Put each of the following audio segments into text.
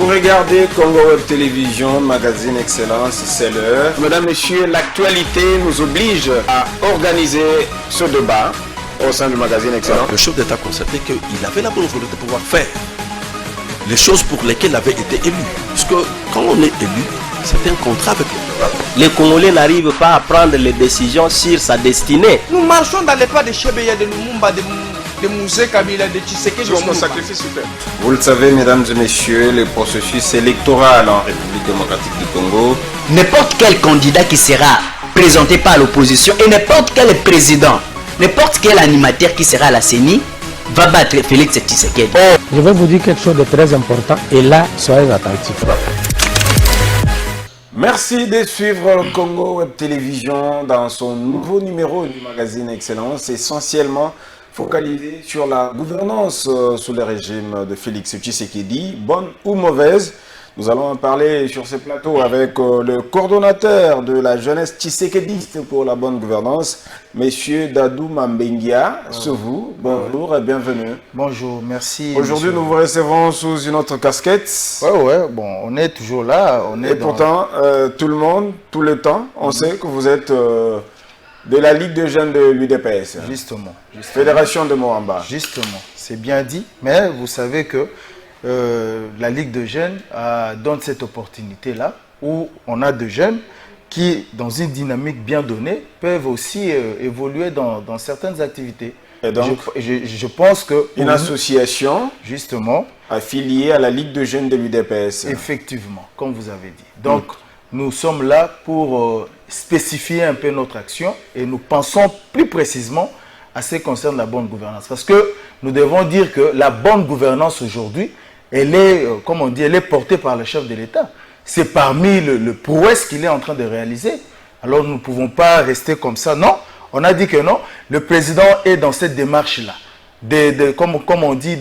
Vous regardez Congo Web Télévision, magazine Excellence, c'est l'heure. Mesdames, Messieurs, l'actualité nous oblige à organiser ce débat au sein du magazine Excellence. Le chef d'État constatait qu'il avait la bonne volonté de pouvoir faire les choses pour lesquelles il avait été élu. Parce que quand on est élu, c'est un contrat avec le peuple. Les Congolais n'arrivent pas à prendre les décisions sur sa destinée. Nous marchons dans les pas de Chebeya, de Lumumba, de Mouzé Kabila, de Tshisekedi. Vous le savez, mesdames et messieurs, le processus électoral en République démocratique du Congo. N'importe quel candidat qui sera présenté par l'opposition et n'importe quel président, n'importe quel animateur qui sera à la CENI va battre Félix Tshisekedi. Je vais vous dire quelque chose de très important et là, soyez attentifs. Merci de suivre Congo Web Télévision dans son nouveau numéro du magazine Excellence, essentiellement focalisé sur la gouvernance sous le régime de Félix Tshisekedi, bonne ou mauvaise. Nous allons en parler sur ce plateau avec le coordonnateur de la jeunesse tshisekediste pour la bonne gouvernance, Monsieur Dadou Mambengia. C'est vous. Bonjour et bienvenue. Bonjour, merci. Aujourd'hui, nous vous recevons sous une autre casquette. Ouais, bon, on est toujours là. Pourtant, tout le monde, tout le temps, on sait que vous êtes de la Ligue de jeunes de l'UDPS. Justement. Fédération de Moamba. Justement, c'est bien dit. Mais vous savez que la Ligue de jeunes donne cette opportunité-là où on a des jeunes qui, dans une dynamique bien donnée, peuvent aussi évoluer dans certaines activités. Et donc, je pense que... Une association justement affiliée à la Ligue de jeunes de l'UDPS. Effectivement, comme vous avez dit. Donc, nous sommes là pour spécifier un peu notre action et nous pensons plus précisément à ce qui concerne la bonne gouvernance. Parce que nous devons dire que la bonne gouvernance aujourd'hui, elle est, comme on dit, elle est portée par le chef de l'État. C'est parmi le prouesse qu'il est en train de réaliser. Alors nous ne pouvons pas rester comme ça. Non, on a dit que non. Le président est dans cette démarche-là. Comme on dit,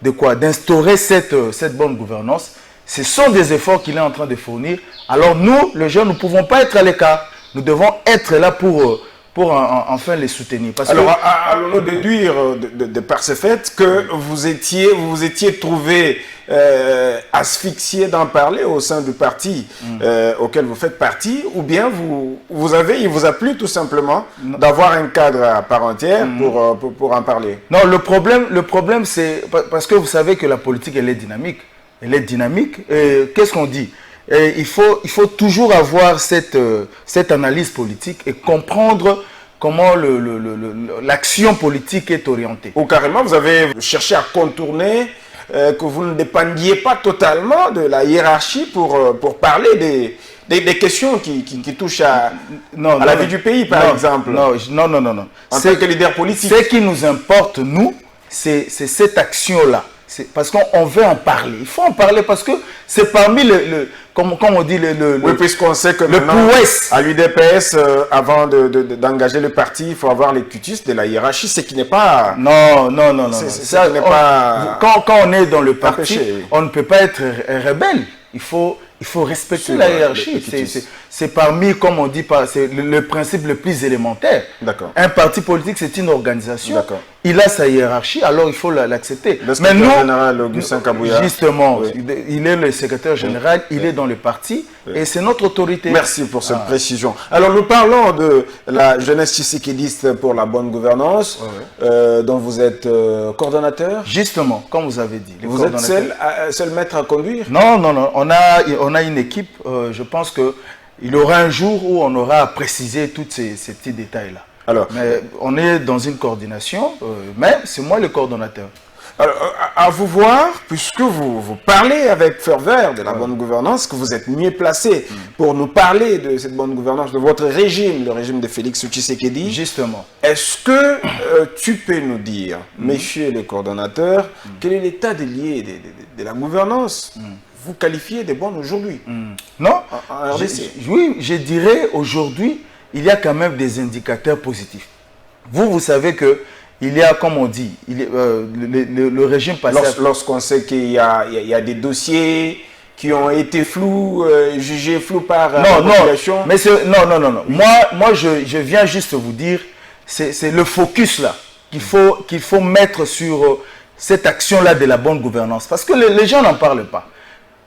d'instaurer cette bonne gouvernance. Ce sont des efforts qu'il est en train de fournir. Alors nous, les jeunes, nous ne pouvons pas être à l'écart. Nous devons être là pour enfin les soutenir. Alors, allons-nous déduire de par ce fait que vous vous étiez trouvé asphyxié d'en parler au sein du parti auquel vous faites partie, ou bien il vous a plu tout simplement d'avoir un cadre à part entière pour en parler? Non, le problème c'est parce que vous savez que la politique, elle est dynamique. Elle est dynamique. Qu'est-ce qu'on dit? Il faut toujours avoir cette analyse politique et comprendre comment l'action politique est orientée. Ou carrément, vous avez cherché à contourner que vous ne dépendiez pas totalement de la hiérarchie pour parler des questions qui touchent à la vie du pays, par exemple. Non. En tant que leader politique. Ce qui nous importe, nous, c'est cette action-là. Parce qu'on veut en parler. Il faut en parler parce que c'est parmi comme on dit, oui, puisqu'on sait que le prouesse. À l'UDPS, avant d'engager le parti, il faut avoir les cutis de la hiérarchie, ce qui n'est pas... Non. Ça n'est pas... Quand on est dans le parti, empêché, oui. On ne peut pas être rebelle. Il faut respecter la hiérarchie. C'est parmi, comme on dit, c'est le principe le plus élémentaire. D'accord. Un parti politique, c'est une organisation. D'accord. Il a sa hiérarchie, alors il faut l'accepter. Le secrétaire général, Augustin Kabouya. Justement, oui. Il est le secrétaire général, il est dans le parti, et c'est notre autorité. Merci pour cette précision. Alors, nous parlons de la jeunesse tshisekediste pour la bonne gouvernance, dont vous êtes coordonnateur. Justement, comme vous avez dit. Vous êtes seul maître à conduire? Non, on a une équipe, je pense qu'il y aura un jour où on aura à préciser tous ces petits détails-là. Alors, mais on est dans une coordination, mais c'est moi le coordonnateur. Alors, à vous voir, puisque vous parlez avec ferveur de la bonne gouvernance, que vous êtes mieux placé pour nous parler de cette bonne gouvernance, de votre régime, le régime de Félix Tshisekedi. Justement. Est-ce que tu peux nous dire, messieurs les coordonnateurs, quel est l'état des lieux de la gouvernance vous qualifiez de bonne aujourd'hui? Non, en RDC. Oui, je dirais aujourd'hui, il y a quand même des indicateurs positifs. Vous savez que il y a, comme on dit, le régime passé... Lorsqu'on sait qu'il y a des dossiers qui ont été flous, jugés flous par la population... Non. Moi, je viens juste vous dire, c'est le focus là qu'il faut mettre sur cette action-là de la bonne gouvernance. Parce que les gens n'en parlent pas.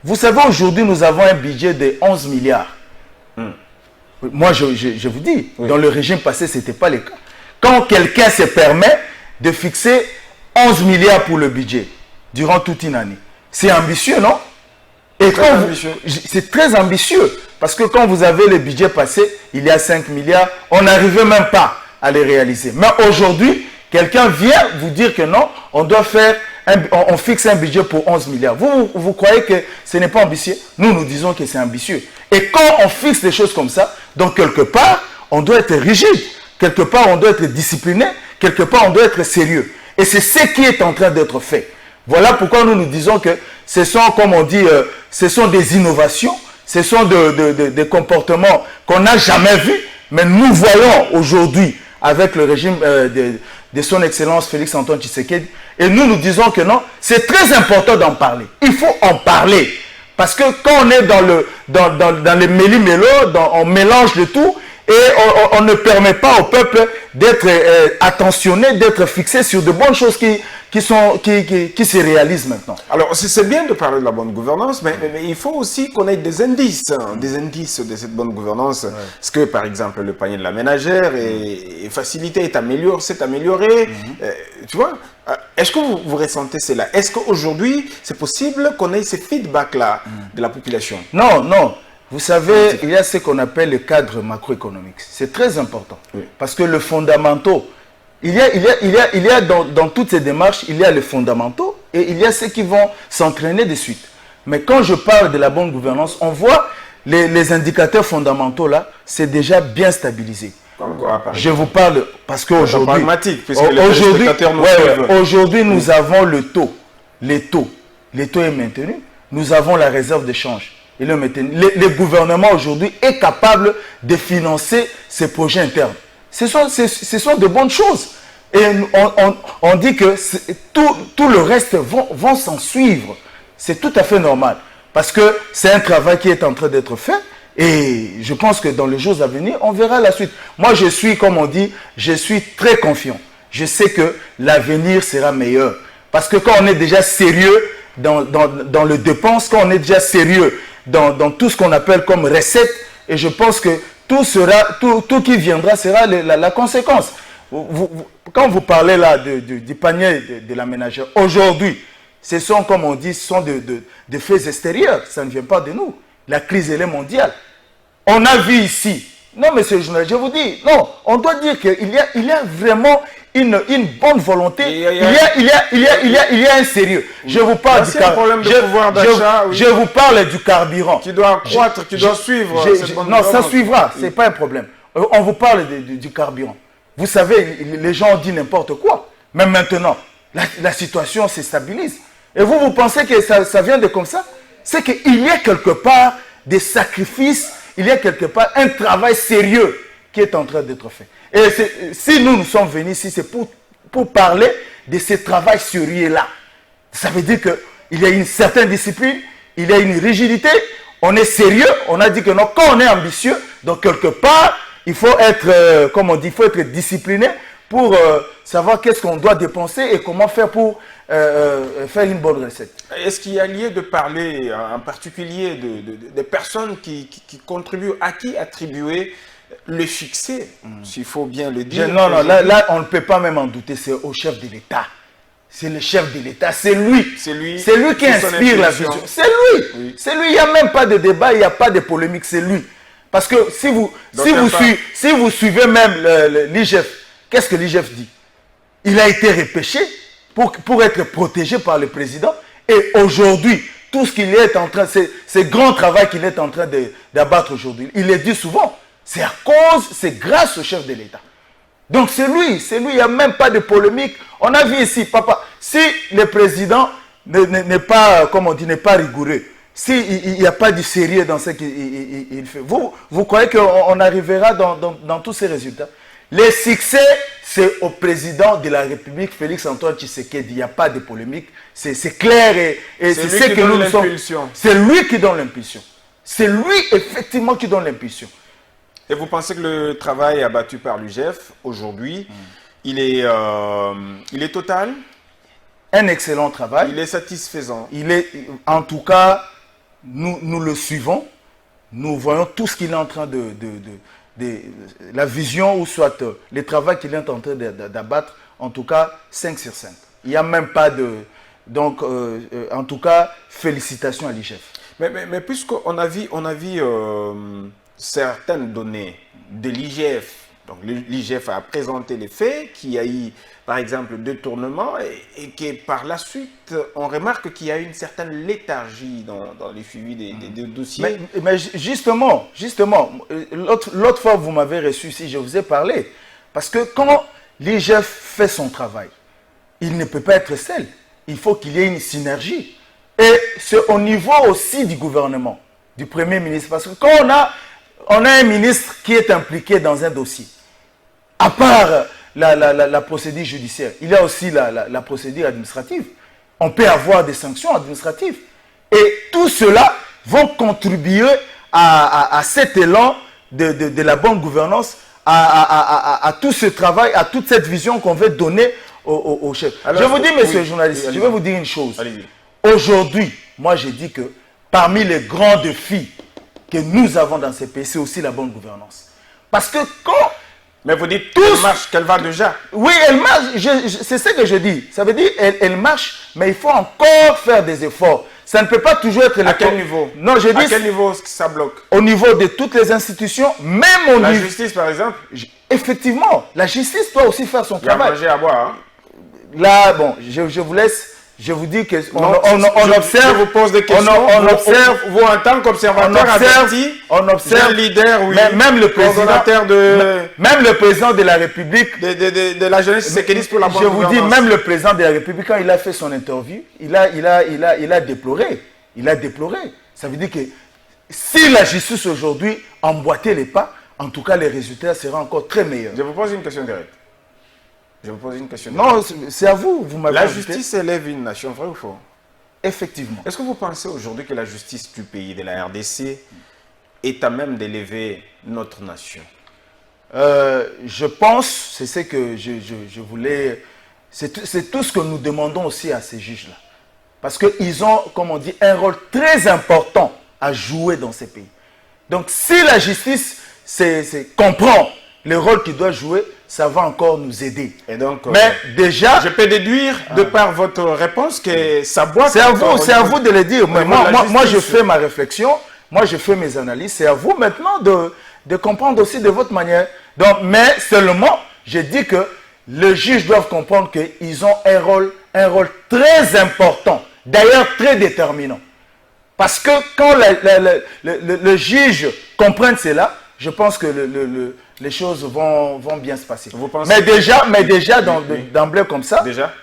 Vous savez, aujourd'hui, nous avons un budget de 11 milliards. Moi, je vous dis, dans le régime passé, ce n'était pas le cas. Quand quelqu'un se permet de fixer 11 milliards pour le budget durant toute une année, c'est ambitieux, non? Et c'est très ambitieux. Parce que quand vous avez le budget passé, il y a 5 milliards, on n'arrivait même pas à les réaliser. Mais aujourd'hui, quelqu'un vient vous dire que non, on doit faire, on fixe un budget pour 11 milliards. Vous croyez que ce n'est pas ambitieux? Nous disons que c'est ambitieux. Et quand on fixe des choses comme ça, donc quelque part, on doit être rigide. Quelque part, on doit être discipliné. Quelque part, on doit être sérieux. Et c'est ce qui est en train d'être fait. Voilà pourquoi nous disons que ce sont, comme on dit, ce sont des innovations, ce sont des comportements qu'on n'a jamais vus, mais nous voyons aujourd'hui avec le régime de son Excellence Félix Antoine Tshisekedi, et nous disons que non, c'est très important d'en parler. Il faut en parler. Parce que quand on est dans les méli-mélo, on mélange le tout, et on ne permet pas au peuple d'être attentionné, d'être fixé sur de bonnes choses qui se réalisent maintenant. Alors, c'est bien de parler de la bonne gouvernance, mais il faut aussi qu'on ait des indices de cette bonne gouvernance. Ouais. Est-ce que, par exemple, le panier de la ménagère est facilité, s'est amélioré, tu vois? Est-ce que vous ressentez cela? Est-ce qu'aujourd'hui, c'est possible qu'on ait ces feedbacks-là de la population? Non, non. Vous savez, il y a ce qu'on appelle le cadre macroéconomique. C'est très important. Oui. Parce que le fondamentaux, il y a dans toutes ces démarches, il y a les fondamentaux et il y a ceux qui vont s'entraîner de suite. Mais quand je parle de la bonne gouvernance, on voit les indicateurs fondamentaux là, c'est déjà bien stabilisé. Je vous parle parce qu'aujourd'hui, aujourd'hui nous avons le taux. Les taux est maintenu. Nous avons la réserve de change. Et le gouvernement aujourd'hui est capable de financer ses projets internes. Ce sont de bonnes choses. Et on dit que tout le reste vont s'en suivre. C'est tout à fait normal. Parce que c'est un travail qui est en train d'être fait. Et je pense que dans les jours à venir, on verra la suite. Moi, je suis, comme on dit, je suis très confiant. Je sais que l'avenir sera meilleur. Parce que quand on est déjà sérieux dans le dépense, quand on est déjà sérieux dans tout ce qu'on appelle comme recette, et je pense que tout qui viendra sera la conséquence. Quand vous parlez là du panier de la ménagère, aujourd'hui, ce sont, comme on dit, ce sont des faits extérieurs, ça ne vient pas de nous. La crise, elle est mondiale. On a vu ici, non monsieur le journaliste, je vous dis, non, on doit dire qu'il y a vraiment une bonne volonté, il y a un sérieux. Je vous parle du carburant. Je vous parle du carburant. Qui doit croître, qui doit suivre. Non, ça suivra, ce n'est pas un problème. On vous parle du carburant. Vous savez, les gens ont dit n'importe quoi. Mais maintenant, la situation se stabilise. Et vous pensez que ça vient de comme ça? C'est qu'il y a quelque part des sacrifices, il y a quelque part un travail sérieux qui est en train d'être fait. Et si nous sommes venus ici, c'est pour parler de ce travail sérieux-là. Ça veut dire qu'il y a une certaine discipline, il y a une rigidité, on est sérieux, on a dit que non, quand on est ambitieux, donc quelque part, il faut être, comme on dit, il faut être discipliné pour savoir qu'est-ce qu'on doit dépenser et comment faire pour faire une bonne recette. Est-ce qu'il y a lieu de parler en particulier des personnes qui contribuent, à qui attribuer le succès, s'il faut bien le dire? Non, là, on ne peut pas même en douter, c'est au chef de l'État. C'est le chef de l'État, c'est lui qui inspire la vision. C'est lui. Oui. C'est lui, il n'y a même pas de débat, il n'y a pas de polémique, c'est lui. Parce que si vous suivez même l'IGF, qu'est-ce que l'IGF dit? Il a été repêché pour être protégé par le président. Et aujourd'hui, tout ce qu'il est en train, ce grand travail qu'il est en train d'abattre aujourd'hui, il le dit souvent, c'est grâce au chef de l'État. Donc c'est lui, il n'y a même pas de polémique. On a vu ici, papa, si le président n'est pas, comme on dit, n'est pas rigoureux, s'il n'y a pas de sérieux dans ce qu'il fait, vous croyez qu'on arrivera dans tous ces résultats? Les succès, c'est au président de la République, Félix Antoine Tshisekedi. Il n'y a pas de polémique. C'est clair et c'est ce que nous sommes. C'est lui qui donne l'impulsion. C'est lui, effectivement, qui donne l'impulsion. Et vous pensez que le travail abattu par l'UGF, aujourd'hui, il est total? Un excellent travail. Il est satisfaisant. Il est, en tout cas, nous le suivons, nous voyons tout ce qu'il est en train la vision ou soit le travail qu'il est en train d'abattre, en tout cas 5 sur 5. Il n'y a même pas de... Donc, en tout cas, félicitations à l'IGF. Mais puisqu'on a vu certaines données de l'IGF, donc l'IGF a présenté les faits, qu'il y a eu, par exemple, détournement, et que par la suite, on remarque qu'il y a une certaine léthargie dans le suivi des dossiers. Mais justement, l'autre fois, vous m'avez reçu ici, je vous ai parlé. Parce que quand l'IGF fait son travail, il ne peut pas être seul. Il faut qu'il y ait une synergie. Et c'est au niveau aussi du gouvernement, du Premier ministre. Parce que quand on a un ministre qui est impliqué dans un dossier, à part la procédure judiciaire, il y a aussi la procédure administrative. On peut avoir des sanctions administratives. Et tout cela vont contribuer à cet élan de la bonne gouvernance, à tout ce travail, à toute cette vision qu'on veut donner au chef. Alors, je vous dis, monsieur le journaliste, je vais vous dire une chose. Aujourd'hui, moi je dis que parmi les grands défis que nous avons dans ces pays, c'est aussi la bonne gouvernance. Parce que quand... Mais vous dites qu'elle marche, qu'elle va déjà. Oui, elle marche, c'est ce que je dis. Ça veut dire qu'elle marche, mais il faut encore faire des efforts. Ça ne peut pas toujours être... À quel niveau? Non, je dis... À quel niveau ça bloque? Au niveau de toutes les institutions, même au niveau... La justice, par exemple? Effectivement, la justice doit aussi faire son travail. Il y a à manger, à boire. Hein? Là, bon, je vous laisse... Je vous dis que on observe. Je vous pose des questions. On observe. Vous en tant qu'observateur averti, on observe. Leader, oui. Même le président de la République, de la jeunesse séqueliste pour la bonne gouvernance. Je vous dis, même le président de la République, quand il a fait son interview, il a déploré. Il a déploré. Ça veut dire que si la justice aujourd'hui emboîtait les pas, en tout cas les résultats seront encore très meilleurs. Je vous pose une question directe. Non, c'est à vous. La justice élève une nation, vrai ou faux? Effectivement. Est-ce que vous pensez aujourd'hui que la justice du pays, de la RDC, est à même d'élever notre nation? Je pense, c'est ce que je voulais... C'est tout ce que nous demandons aussi à ces juges-là. Parce qu'ils ont, comme on dit, un rôle très important à jouer dans ces pays. Donc, si la justice comprend le rôle qu'il doit jouer, ça va encore nous aider. Et donc, mais déjà... Je peux déduire, de par votre réponse, que ça boit... C'est à vous de le dire. Mais moi, je fais ma réflexion, moi, je fais mes analyses. C'est à vous maintenant de comprendre aussi de votre manière. Donc, mais seulement, je dis que les juges doivent comprendre qu'ils ont un rôle très important, d'ailleurs très déterminant. Parce que quand le juge comprend cela, je pense que les choses vont bien se passer. Mais déjà d'emblée comme ça,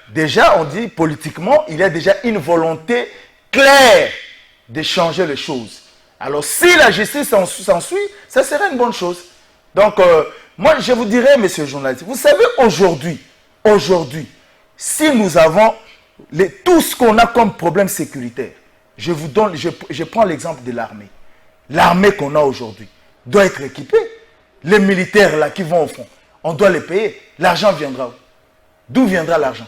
déjà on dit politiquement, il y a déjà une volonté claire de changer les choses. Alors si la justice s'ensuit, ça serait une bonne chose. Donc moi je vous dirais, monsieur le journaliste, vous savez aujourd'hui, si nous avons tout ce qu'on a comme problème sécuritaire, je prends l'exemple de l'armée. L'armée qu'on a aujourd'hui doit être équipée. Les militaires là qui vont au front, on doit les payer. L'argent viendra où? D'où viendra l'argent?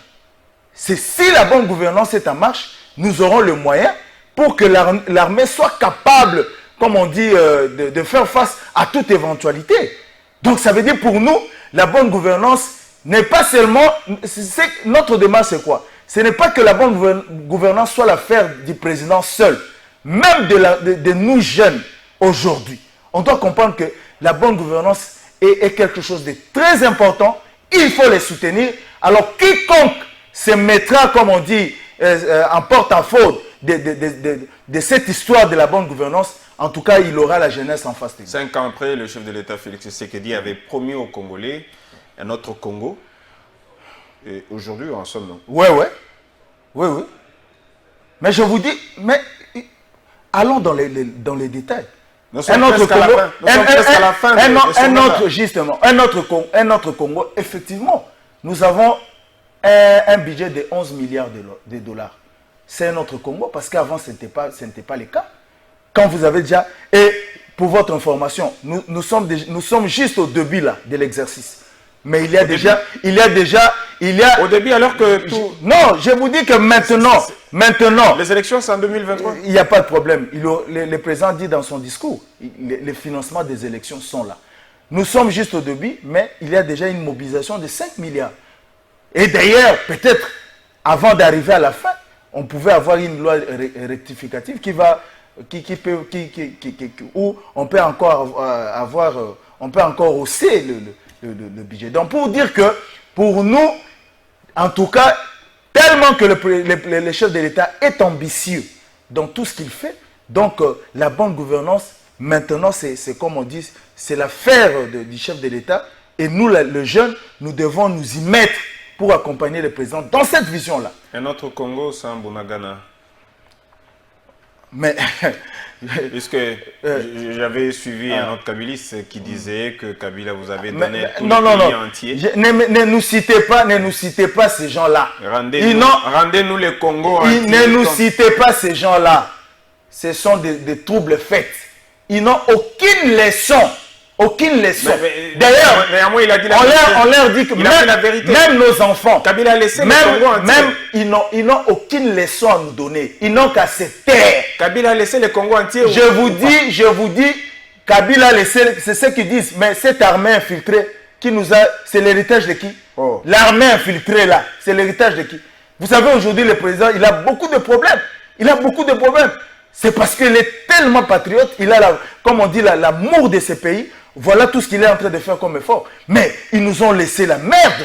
C'est si la bonne gouvernance est en marche, nous aurons le moyen pour que l'armée soit capable, comme on dit, de faire face à toute éventualité. Donc ça veut dire pour nous, la bonne gouvernance n'est pas seulement... Notre démarche c'est quoi? Ce n'est pas que la bonne gouvernance soit l'affaire du président seul, même de nous jeunes aujourd'hui. On doit comprendre que la bonne gouvernance est quelque chose de très important. Il faut les soutenir. Alors, quiconque se mettra, comme on dit, en porte-à-faux de cette histoire de la bonne gouvernance, en tout cas, il aura la jeunesse en face de lui. 5 ans après, le chef de l'État, Félix Tshisekedi, avait promis aux Congolais un autre Congo. Et aujourd'hui, en sommes nous. Oui. Mais je vous dis, allons dans les détails. Un autre Congo, effectivement, nous avons un budget de 11 milliards de dollars. C'est un autre Congo parce qu'avant, ce n'était pas le cas. Quand vous avez déjà... Et pour votre information, nous sommes juste au début là, de l'exercice. Mais il y a déjà il y a... Au début, alors que tout... Non, je vous dis que maintenant... Les élections, c'est en 2023. Il n'y a pas de problème. Le président dit dans son discours, les financements des élections sont là. Nous sommes juste au début, mais il y a déjà une mobilisation de 5 milliards. Et d'ailleurs, peut-être, avant d'arriver à la fin, on pouvait avoir une loi rectificative où on peut encore on peut encore hausser le budget. Donc pour dire que pour nous, en tout cas, tellement que le chef de l'État est ambitieux dans tout ce qu'il fait, donc la bonne gouvernance, maintenant, c'est comme on dit, c'est l'affaire du chef de l'État. Et nous, le jeune, nous devons nous y mettre pour accompagner le président dans cette vision-là. Un autre Congo sans Bunagana. Mais... Puisque j'avais suivi un autre kabiliste qui disait que Kabila vous avait donné tout non, le pays entier. Ne nous citez pas ces gens-là. Rendez-nous le Congo entier. Ne nous citez pas ces gens-là. Ce sont des troubles faits. Ils n'ont aucune leçon. Aucune leçon. D'ailleurs, on leur dit que même nos enfants, Kabila a laissé le Congo entier. Ils n'ont aucune leçon à nous donner. Ils n'ont qu'à se taire. Kabila a laissé le Congo entier. Je vous dis, Kabila a laissé, c'est ce qu'ils disent, mais cette armée infiltrée qui nous a, c'est l'héritage de qui? L'armée infiltrée là, c'est l'héritage de qui? Vous savez, aujourd'hui, le président, il a beaucoup de problèmes. C'est parce qu'il est tellement patriote, il a, comme on dit, l'amour de ce pays. Voilà tout ce qu'il est en train de faire comme effort. Mais ils nous ont laissé la merde.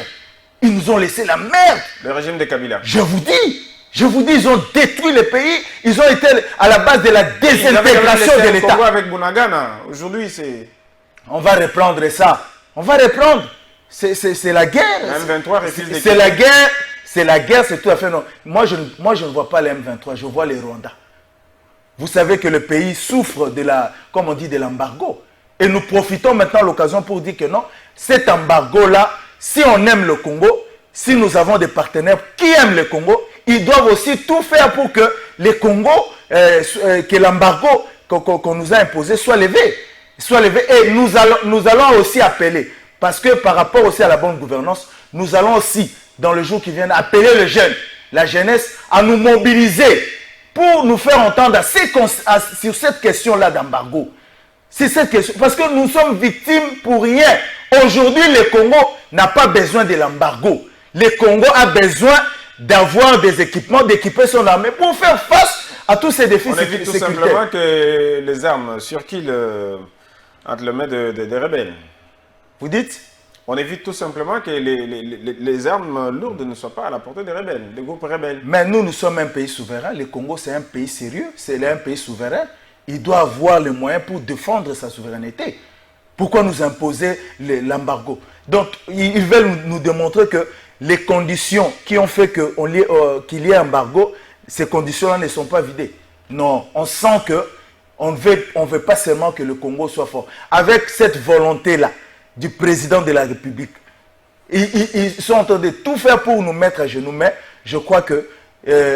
Le régime de Kabila. Je vous dis, ils ont détruit le pays. Ils ont été à la base de la désintégration de l'État. Avec Bunagana. Aujourd'hui, c'est... On va reprendre ça. C'est la guerre. M23 c'est la guerre, c'est tout à fait non. Moi, je ne vois pas les M23, je vois les Rwandais. Vous savez que le pays souffre de comme on dit, de l'embargo. Et nous profitons maintenant de l'occasion pour dire que non, cet embargo-là, si on aime le Congo, si nous avons des partenaires qui aiment le Congo, ils doivent aussi tout faire pour que le Congo, que l'embargo qu'on nous a imposé soit levé. Et nous allons aussi appeler, parce que par rapport aussi à la bonne gouvernance, nous allons aussi, dans le jour qui vient, appeler les jeunes, la jeunesse, à nous mobiliser pour nous faire entendre sur cette question-là d'embargo. C'est cette question. Parce que nous sommes victimes pour rien. Aujourd'hui, le Congo n'a pas besoin de l'embargo. Le Congo a besoin d'avoir des équipements, d'équiper son armée pour faire face à tous ces défis sécuritaires. On évite tout simplement que les armes circulent entre les mains des rebelles. Vous dites? On évite tout simplement que les armes lourdes ne soient pas à la portée des rebelles, des groupes rebelles. Mais nous sommes un pays souverain. Le Congo, c'est un pays sérieux. C'est un pays souverain. Il doit avoir les moyens pour défendre sa souveraineté. Pourquoi nous imposer l'embargo? Donc, ils veulent nous démontrer que les conditions qui ont fait qu'il y ait embargo, ces conditions-là ne sont pas vidées. Non, on sent qu'on ne veut pas seulement que le Congo soit fort. Avec cette volonté-là du président de la République, ils sont en train de tout faire pour nous mettre à genoux. Mais je crois que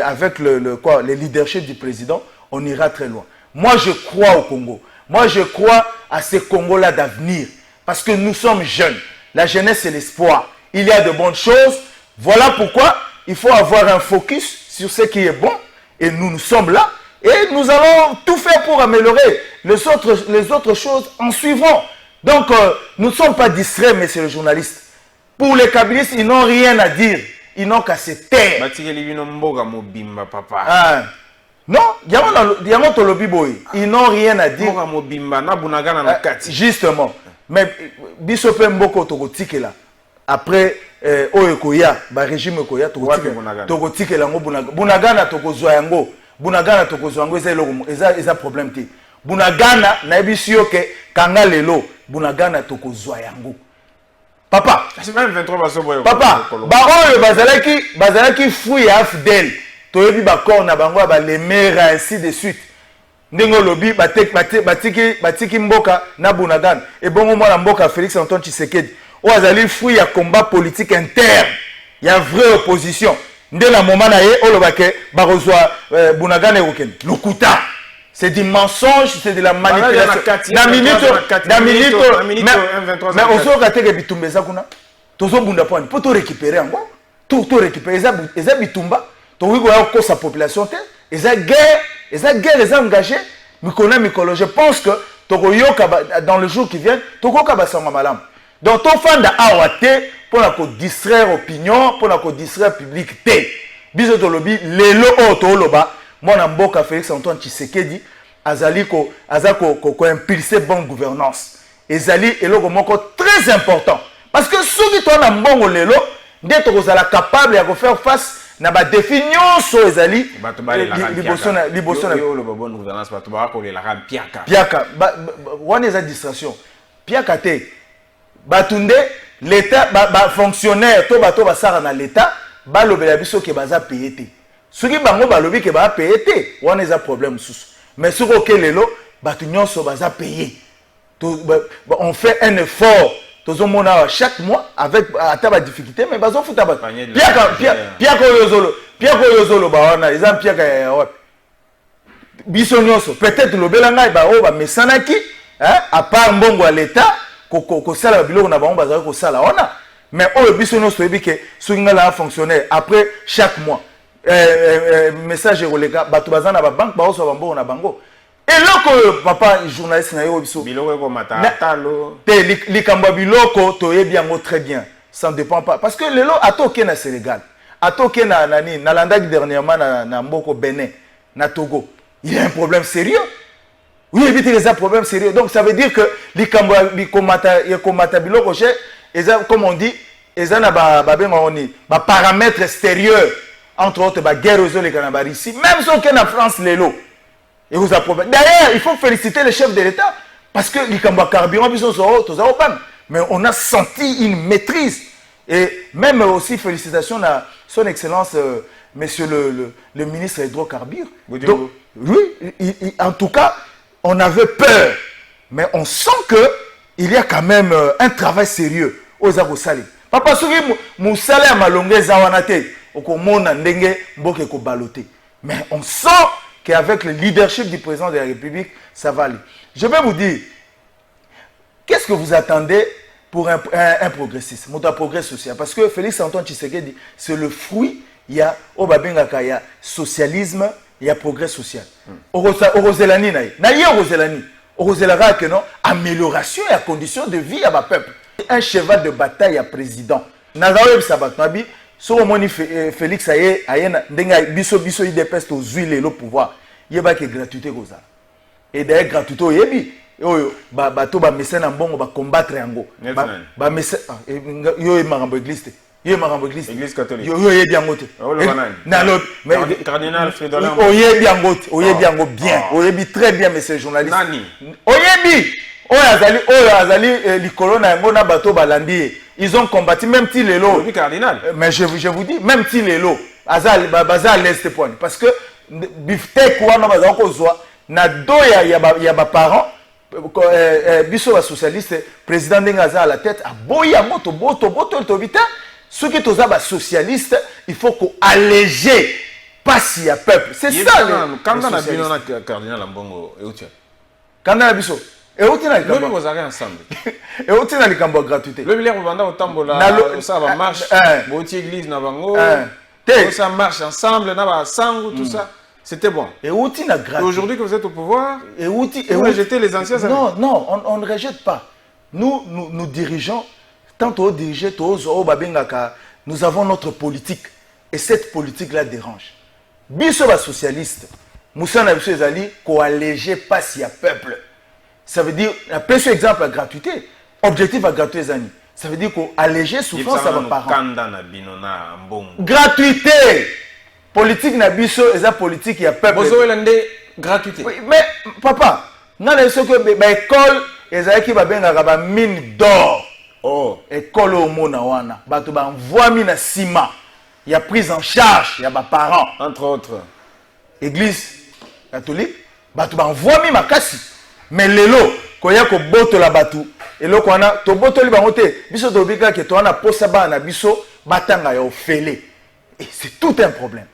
avec le leadership du président, on ira très loin. Moi, je crois au Congo. Moi, je crois à ce Congo-là d'avenir. Parce que nous sommes jeunes. La jeunesse, c'est l'espoir. Il y a de bonnes choses. Voilà pourquoi il faut avoir un focus sur ce qui est bon. Et nous sommes là. Et nous allons tout faire pour améliorer. Les autres choses en suivront. Donc, nous ne sommes pas distraits, messieurs les journalistes. Pour les kabilistes, ils n'ont rien à dire. Ils n'ont qu'à se taire. Non, ils n'ont rien à dire. Justement. Mais Bisope Mboko Togotikela, après Oekoya, régime Oekoya, Togotikela, Bunagana Togozoyango, Bunagana Togozoyango, c'est un problème. Bunagana, Naibisio ke Kanga Lelo, Bunagana Togozoyango. Papa, papa, Baron Bazalaki fouille à Fidel. Toyebi bakor na bango ba les meilleurs ainsi de suite. Ndingo lobi batiki mboka na Bunagana et bongo mwana mboka Félix Antoine Tshisekedi. O azali fouille ya combat politique interne. Il y a vraie opposition. Ndé na moment na ye olobake barozwa Bunagana eroken. Lokuta. C'est du mensonge, c'est de la manipulation. Na minute mais ozo kateke bitumbeza kuna. Tozo bunda point. Poto récupérer ngo. tout récupérer eza bitumba to oui ko sa population te eza guerre engagée mikona mikolo. Je pense que dans le jour qui vient tokoka basanga malam. Donc to fanda awate pour la distraire opinion, pour la distraire public te. Biso to lobi lelo o to loba mona mboka Félix Antoine Tshisekedi azali ko impulser bonne gouvernance. Ezali eloko moko très important parce que ceux qui sont na mbongo lelo ndé to kozala capable ya faire face na ba défi nyonso ezali liboso na yo le bonne gouvernance bato ba ko la ram piaka wana eza distraction piaka te batunde l'état ba fonctionnaire to bato basara na l'état ba lobela biso ke baza payé te soki bango ba lobi ke ba payé te wana eza problème sous mais soko ke lelo bato nyonso baza payé on fait un effort chaque mois avec à difficulté mais bazo futa ba piaka yozolo ba wana eza piaka ya biso nyonso peut-être lobela ngai ba o ba mesanaki à part mbongo à l'état ko sala biloko na bango bazali ko sala wana mais o biso nyonso ebi ke soki ngala fonctionnaire après chaque mois message relega bato bazana ba banque ba oso ba mbongo na bango. Et là, papa, journaliste, biloko matalo. Likamba biloko, toye bien, très bien. Ça ne dépend pas. Parce que le lot, à toke na Sénégal, à toke na nani, na landak dernièrement, na Mboko Bénin, na Togo, il y a un problème sérieux. Oui, il y a un problème sérieux. Donc, ça veut dire que likamba biloko, comme on dit, ils ont paramètres extérieurs, entre autres, guerre aux les Canabari ici, même si on est en France, les lots. Et vous approuve. D'ailleurs, il faut féliciter le chef de l'État parce que les carburant, mais on a senti une maîtrise. Et même aussi félicitations à son excellence, monsieur le ministre hydrocarbures. Donc, oui, en tout cas, on avait peur. Mais on sent qu'il y a quand même un travail sérieux aux Arosali. Papa, si vous savez, mais on sent qu'avec le leadership du président de la République, ça va aller. Je vais vous dire, qu'est-ce que vous attendez pour un progressiste, un progrès social? Parce que Félix Antoine Tshisekedi, c'est le fruit, il y a socialisme, il y a progrès social. Orozelani, amélioration et conditions de vie à ma peuple. Un cheval de bataille à président. Nazaoeb Sabatmabi, so moni Félix ayena ndenga biso IDPS to zuile le pouvoir yeba ke gratuité goza et d'ailleurs gratuité yebi oyo bato ba mesena mbongo ba combattre yango ba mesa yo marambo église église catholique yo yebi yango te na lo cardinal Fridolin oyebi yango bien oyebi très bien monsieur journaliste oyebi oyo azali likolo na yango na bato balandi. Ils ont combattu même Tilelo. Mais je vous dis, même Tilelo, bazal l'est point. Parce que biftek ou non bazal kozwa na doya ya ba parents biso socialiste président Dengaza à la tête a boya moto to vita ceux qui toza ba socialiste il faut qu'on alléger pas si ya peuple. C'est ça quand on a bino na cardinal Mbongo eutia. Quand on a biso et où tu n'as pas ensemble. Et où tu n'as pas gratuité. Le billet revendant au tambola, ça va marche. Beauté église na bango. Ça marche ensemble, na ba sangu tout ça. C'était bon. Et où tu n'as gratuité. Aujourd'hui que vous êtes au pouvoir, et où tu rejetez les anciens. Non, on ne rejette pas. Nous dirigeons, tant au diriger, nous avons notre politique. Et cette politique-là dérange. Biso ba socialiste, Moussa Nabiso Ezali, qu'on alléger pas si y a peuple. Ça veut dire, un petit exemple à gratuité, objectif à gratuité, ça veut dire qu'on allège souffrance à vos parents. Gratuité! Politique na biso, et ça politique, il y a peuple. Gratuité. Oui, mais papa, nous avons dit que l'école, il y a une mine d'or. Oh. École au Mona Wana. Il y a envoie mine ciment. Il y a prise en charge, il y a des parents. Entre autres. Église catholique, il y a envoie mine makasi. Mais lelo koya ko boto la batu elo kwana to boto li bango te biso to bika ke to na posa ba na biso batanga ya ofele et c'est tout un problème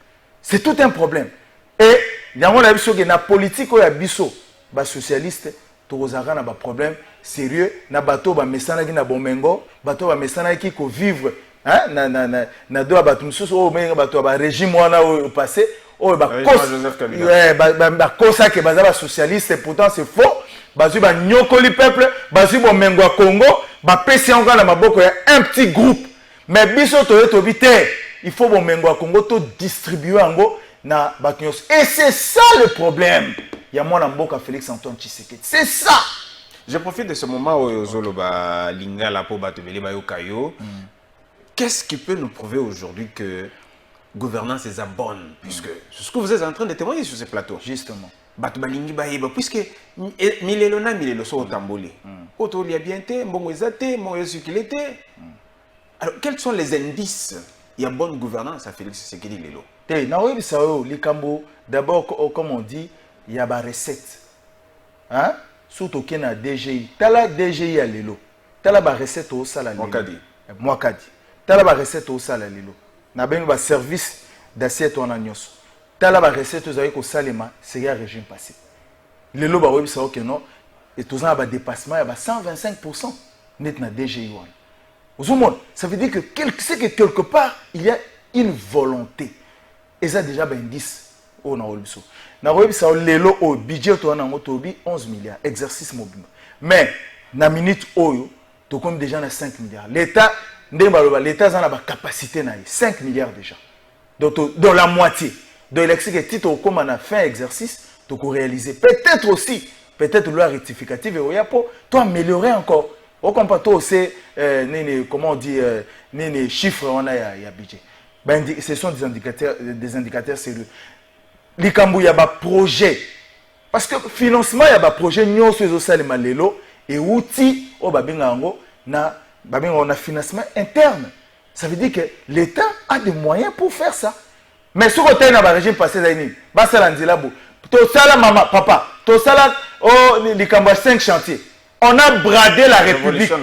et yango la biso ke na politique ya biso ba socialiste to kozaka na ba problème sérieux na bato ba mesana ki na bomengo bato ba mesana ki ko vivre hein na do ba tumsusu o menga ba to ba régime wana au passé o ba Joseph Kabila ba kosa ke baza ba socialiste, pourtant c'est faux. Bazu ba nyokoli peuple, bazu bo mengo Congo, ba pesi encore na maboko ya un petit groupe. Mais biso to bité, il faut bo mengo Congo to distribuer ango na batnyos. Et c'est ça le problème. Il y a moi mboka Félix Antoine Tshisekedi. C'est ça. Je profite de ce moment où Zoloba Lingala pour Batubeli Bayokayo. Qu'est-ce qui peut nous prouver aujourd'hui que gouvernance est bonne, puisque c'est ce que vous êtes en train de témoigner sur ce plateau. Justement. Batubalingi Baïba, puisque Milelona Milelo so Tamboli. Auto liabiente, Mbongwezate, Moyosukilete. Alors, quels sont les indices? Il y a bonne gouvernance à Félix Tshisekedi Lelo. Naoui Sao, Likambo, d'abord, comme on dit, il y a des recettes. Hein? Surtout qu'il y a DGI. Tala DGI à Lelo. Tala ba recette au sala Lelo. Mwakadi. Tala ba recette au sala Lelo. Na ben ba service d'assiette en agnos. Tala ba recette aux aïko salema, c'est un régime passé. Lelo ba web sao que non. Et tous ans ba dépassement, il y a 125% net na DGI. Ça veut dire que quelque part, il y a une volonté. Et ça déjà ben 10 au na olbiso. Na olbiso lelo au budget to na ngotobi 11 milliards exercice mobile. Mais na minute oyo to comme déjà na 5 milliards. L'état l'État a la capacité na 5 milliards déjà. Donc dans la moitié. Donc l'exercice titre comme on a fait exercice to réaliser peut-être aussi peut-être loi rectificative et pour toi améliorer encore. Au comparateur c'est comment on dit les chiffres on a ya budget. Ben, ce sont des indicateurs sérieux. Likambu, il y a des projets. Parce que financement, il y a des projets, nous avons et outils, on a financement interne. Ça veut dire que l'État a des moyens pour faire ça. Mais ce qu'on a dans le régime passé, maman, papa, Likambu a 5 chantiers. On a bradé la République.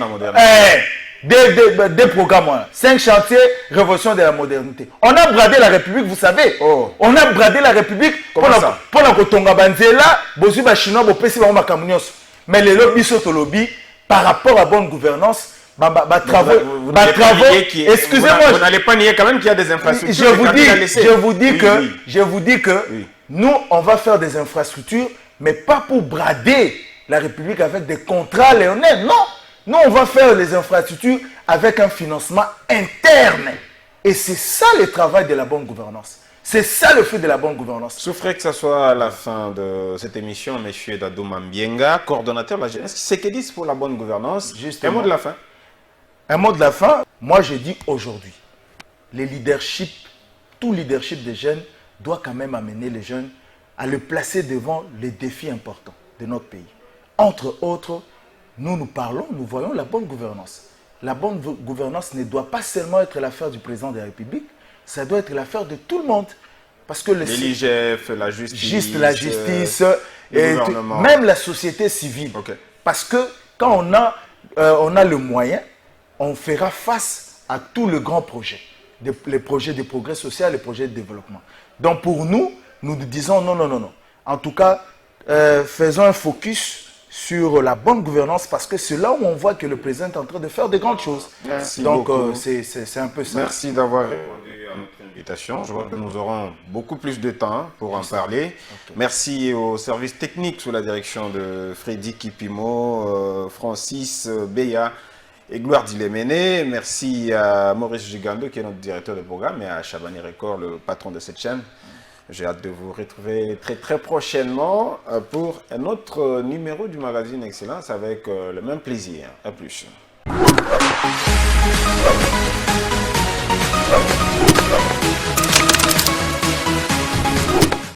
Des programmes, 5 chantiers, révolution de la modernité. On a bradé la République, vous savez. Oh. On a bradé la République pour la Tonga Banzela, Bozuba Chinois, Bopesi Bama Kamunios. Mais les lobbies sont au lobby par rapport à bonne gouvernance. Excusez-moi. Vous n'allez pas nier quand même qu'il y a des infrastructures. Je vous dis que nous, on va faire des infrastructures, mais pas pour brader la République avec des contrats léonins. Non. Nous, on va faire les infrastructures avec un financement interne. Et c'est ça le travail de la bonne gouvernance. C'est ça le fait de la bonne gouvernance. Souffrez que ce soit à la fin de cette émission, M. Dadou Mambienga, coordonnateur de la jeunesse. C'est que disent pour la bonne gouvernance. Justement. Un mot de la fin. Un mot de la fin. Moi, je dis aujourd'hui, les leadership, tout leadership des jeunes doit quand même amener les jeunes à le placer devant les défis importants de notre pays. Entre autres, nous parlons, nous voyons la bonne gouvernance. La bonne gouvernance ne doit pas seulement être l'affaire du président de la République, ça doit être l'affaire de tout le monde. Parce que l'IGF, la justice, la justice et même la société civile. Okay. Parce que quand on a le moyen, on fera face à tous les grands projets. Les projets de progrès social, les projets de développement. Donc pour nous disons non. En tout cas, faisons un focus sur la bonne gouvernance parce que c'est là où on voit que le président est en train de faire de grandes choses. Merci donc c'est un peu ça. Merci d'avoir répondu à notre invitation. Je vois que nous aurons beaucoup plus de temps pour en parler. Okay. Merci au service technique sous la direction de Freddy Kipimo, Francis Beya et Gloire Diléméné. Merci à Maurice Gigando qui est notre directeur de programme et à Chabani Record, le patron de cette chaîne. J'ai hâte de vous retrouver très prochainement pour un autre numéro du magazine Excellence avec le même plaisir. À plus.